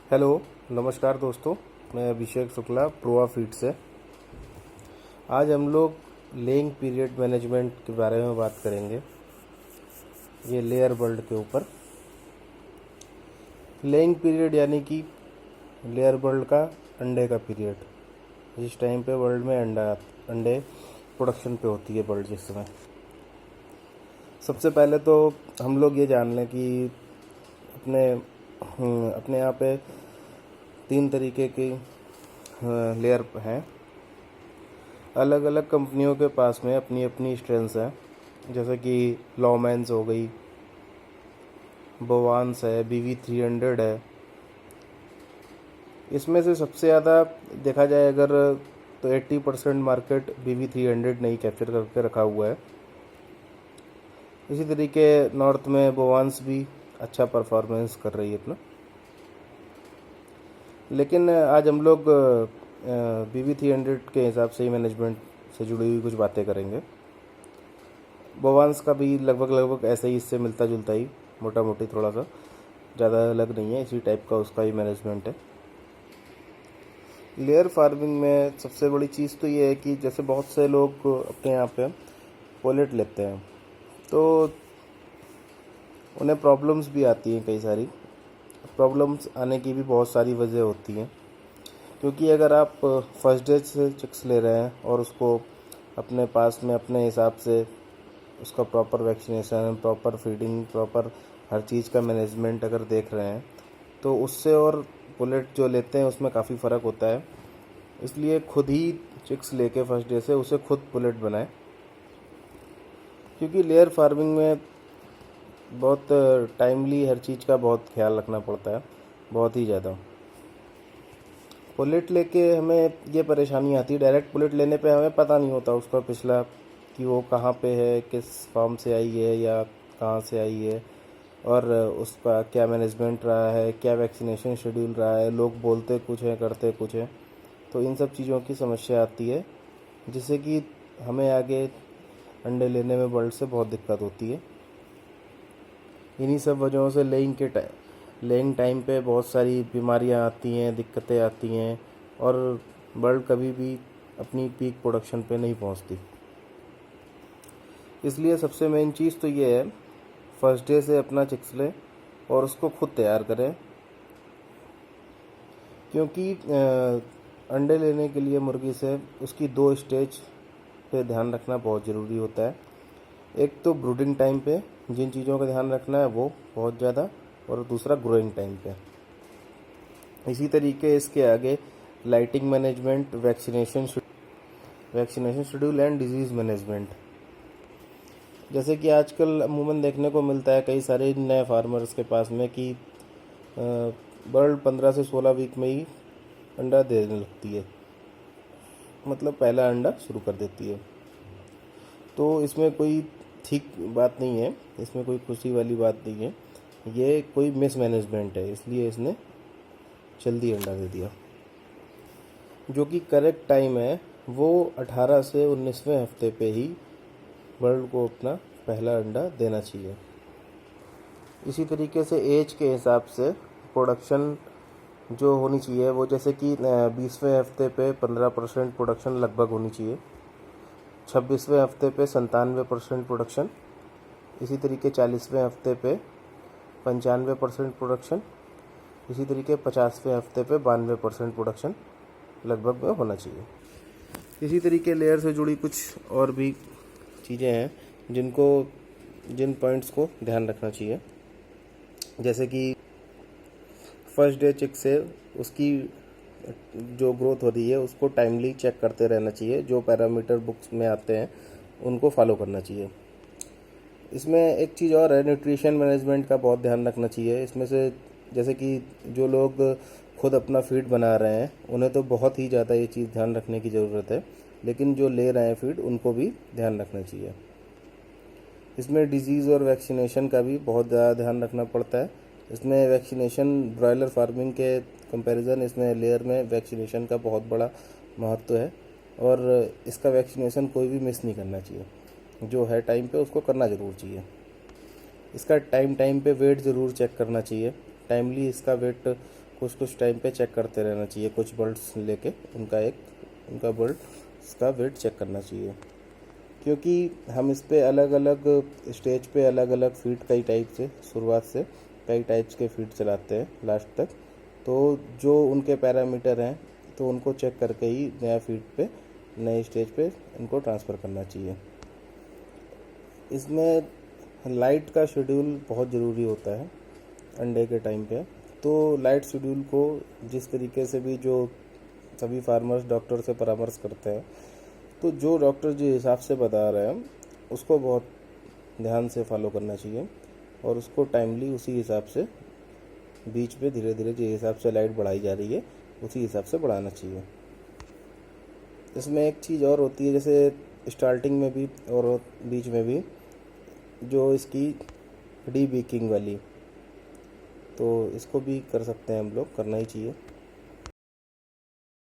Hello, नमस्कार दोस्तों। मैं अभिषेक शुक्ला प्रोवा फीड से। आज हम लोग लेइंग पीरियड मैनेजमेंट के बारे में बात करेंगे, ये लेयर बर्ड के ऊपर। लेइंग पीरियड यानी कि लेयर बर्ड का अंडे का पीरियड, जिस टाइम पे वर्ल्ड में अंडे प्रोडक्शन पे होती है बर्ड जिस समय। सबसे पहले तो हम लोग ये जान लें कि अपने अपने यहाँ पे 3 तरीके की लेयर हैं। अलग अलग कंपनियों के पास में अपनी अपनी स्ट्रेंथ्स हैं, जैसे कि लॉमैंस हो गई, बोवान्स है, BV300 है। इसमें से सबसे ज़्यादा देखा जाए अगर तो 80% मार्केट BV300 ने ही कैप्चर करके रखा हुआ है। इसी तरीके नॉर्थ में बोवान्स भी अच्छा परफॉर्मेंस कर रही है अपना। लेकिन आज हम लोग BV300 के हिसाब से ही मैनेजमेंट से जुड़ी हुई कुछ बातें करेंगे। बोवान्स का भी लगभग ऐसे ही, इससे मिलता जुलता ही, मोटा मोटी, थोड़ा सा ज़्यादा अलग नहीं है, इसी टाइप का उसका ही मैनेजमेंट है। लेयर फार्मिंग में सबसे बड़ी चीज़ तो ये है कि जैसे बहुत से लोग अपने यहाँ पे पोलेट लेते हैं तो उन्हें प्रॉब्लम्स भी आती हैं। कई सारी प्रॉब्लम्स आने की भी बहुत सारी वजह होती हैं, क्योंकि अगर आप फर्स्ट डे से चिक्स ले रहे हैं और उसको अपने पास में अपने हिसाब से उसका proper vaccination, proper feeding, proper हर चीज़ का मैनेजमेंट अगर देख रहे हैं तो उससे और पुलेट जो लेते हैं उसमें काफ़ी फ़र्क होता है। इसलिए खुद ही चिक्स लेके फर्स्ट डे से उसे खुद पुलेट बनाएं, क्योंकि लेयर फार्मिंग में बहुत टाइमली हर चीज़ का बहुत ख्याल रखना पड़ता है, बहुत ही ज़्यादा। पुलेट लेके हमें ये परेशानी आती है, डायरेक्ट पुलेट लेने पे हमें पता नहीं होता उसका पिछला कि वो कहाँ पे है, किस फार्म से आई है या कहाँ से आई है, और उसका क्या मैनेजमेंट रहा है, क्या वैक्सीनेशन शेड्यूल रहा है। लोग बोलते कुछ है, करते कुछ है, तो इन सब चीज़ों की समस्या आती है, जिससे कि हमें आगे अंडे लेने में बर्ड से बहुत दिक्कत होती है। इन्हीं सब वजहों से लेइंग टाइम पे बहुत सारी बीमारियां आती हैं, दिक्कतें आती हैं, और बर्ड कभी भी अपनी पीक प्रोडक्शन पे नहीं पहुंचती। इसलिए सबसे मेन चीज़ तो ये है, फर्स्ट डे से अपना चिक्स लें और उसको खुद तैयार करें, क्योंकि अंडे लेने के लिए मुर्गी से उसकी 2 स्टेज पे ध्यान रखना बहुत ज़रूरी होता है। एक तो ब्रूडिंग टाइम पे जिन चीज़ों का ध्यान रखना है वो बहुत ज़्यादा, और दूसरा ग्रोइंग टाइम पे। इसी तरीके इसके आगे lighting management, vaccination schedule and disease management. जैसे कि आजकल अमूमन देखने को मिलता है कई सारे नए फार्मर्स के पास में कि बर्ड 15 से 16 वीक में ही अंडा देने लगती है, मतलब पहला अंडा शुरू कर देती है। तो इसमें कोई ठीक बात नहीं है, इसमें कोई खुशी वाली बात नहीं है, ये कोई मिसमैनेजमेंट है। इसलिए इसने जल्दी अंडा दे दिया। जो कि करेक्ट टाइम है वो 18 से 19वें हफ्ते पे ही बर्ड को अपना पहला अंडा देना चाहिए। इसी तरीके से एज के हिसाब से प्रोडक्शन जो होनी चाहिए वो, जैसे कि 20वें हफ्ते पे 15% प्रोडक्शन लगभग होनी चाहिए, 26वें हफ्ते पे 97% प्रोडक्शन, इसी तरीके 40वें हफ्ते पे 95% प्रोडक्शन, इसी तरीके 50वें हफ्ते पे 92% प्रोडक्शन लगभग में होना चाहिए। इसी तरीके लेयर से जुड़ी कुछ और भी चीज़ें हैं जिन पॉइंट्स को ध्यान रखना चाहिए, जैसे कि फर्स्ट डे चिक से उसकी जो ग्रोथ हो रही है उसको टाइमली चेक करते रहना चाहिए। जो पैरामीटर बुक्स में आते हैं उनको फॉलो करना चाहिए। इसमें एक चीज़ और है, न्यूट्रिशन मैनेजमेंट का बहुत ध्यान रखना चाहिए। इसमें से जैसे कि जो लोग खुद अपना फीड बना रहे हैं उन्हें तो बहुत ही ज़्यादा ये चीज़ ध्यान रखने की ज़रूरत है, लेकिन जो ले रहे हैं फीड उनको भी ध्यान रखना चाहिए। इसमें डिजीज़ और वैक्सीनेशन का भी बहुत ज़्यादा ध्यान रखना पड़ता है। इसमें वैक्सीनेशन ब्रॉयलर फार्मिंग के कंपैरिजन इसमें लेयर में वैक्सीनेशन का बहुत बड़ा महत्व है, और इसका वैक्सीनेशन कोई भी मिस नहीं करना चाहिए। जो है टाइम पे उसको करना ज़रूर चाहिए। इसका टाइम पे वेट ज़रूर चेक करना चाहिए, टाइमली इसका वेट कुछ टाइम पे चेक करते रहना चाहिए। कुछ बर्ड्स लेके उनका बर्ड इसका वेट चेक करना चाहिए, क्योंकि हम इस पे अलग अलग स्टेज पे अलग अलग फीड कई टाइप से शुरुआत से कई टाइप्स के फीड चलाते हैं लास्ट तक। तो जो उनके पैरामीटर हैं तो उनको चेक करके ही नया फीड पे नए स्टेज पे इनको ट्रांसफ़र करना चाहिए। इसमें लाइट का शेड्यूल बहुत ज़रूरी होता है अंडे के टाइम पे। तो लाइट शेड्यूल को जिस तरीके से भी जो सभी फार्मर्स डॉक्टर से परामर्श करते हैं, तो जो डॉक्टर जिस हिसाब से बता रहे हैं उसको बहुत ध्यान से फॉलो करना चाहिए और उसको टाइमली उसी हिसाब से बीच पे धीरे धीरे जिस हिसाब से लाइट बढ़ाई जा रही है उसी हिसाब से बढ़ाना चाहिए। इसमें एक चीज़ और होती है, जैसे स्टार्टिंग में भी और बीच में भी जो इसकी डी बीकिंग वाली, तो इसको भी कर सकते हैं हम लोग, करना ही चाहिए।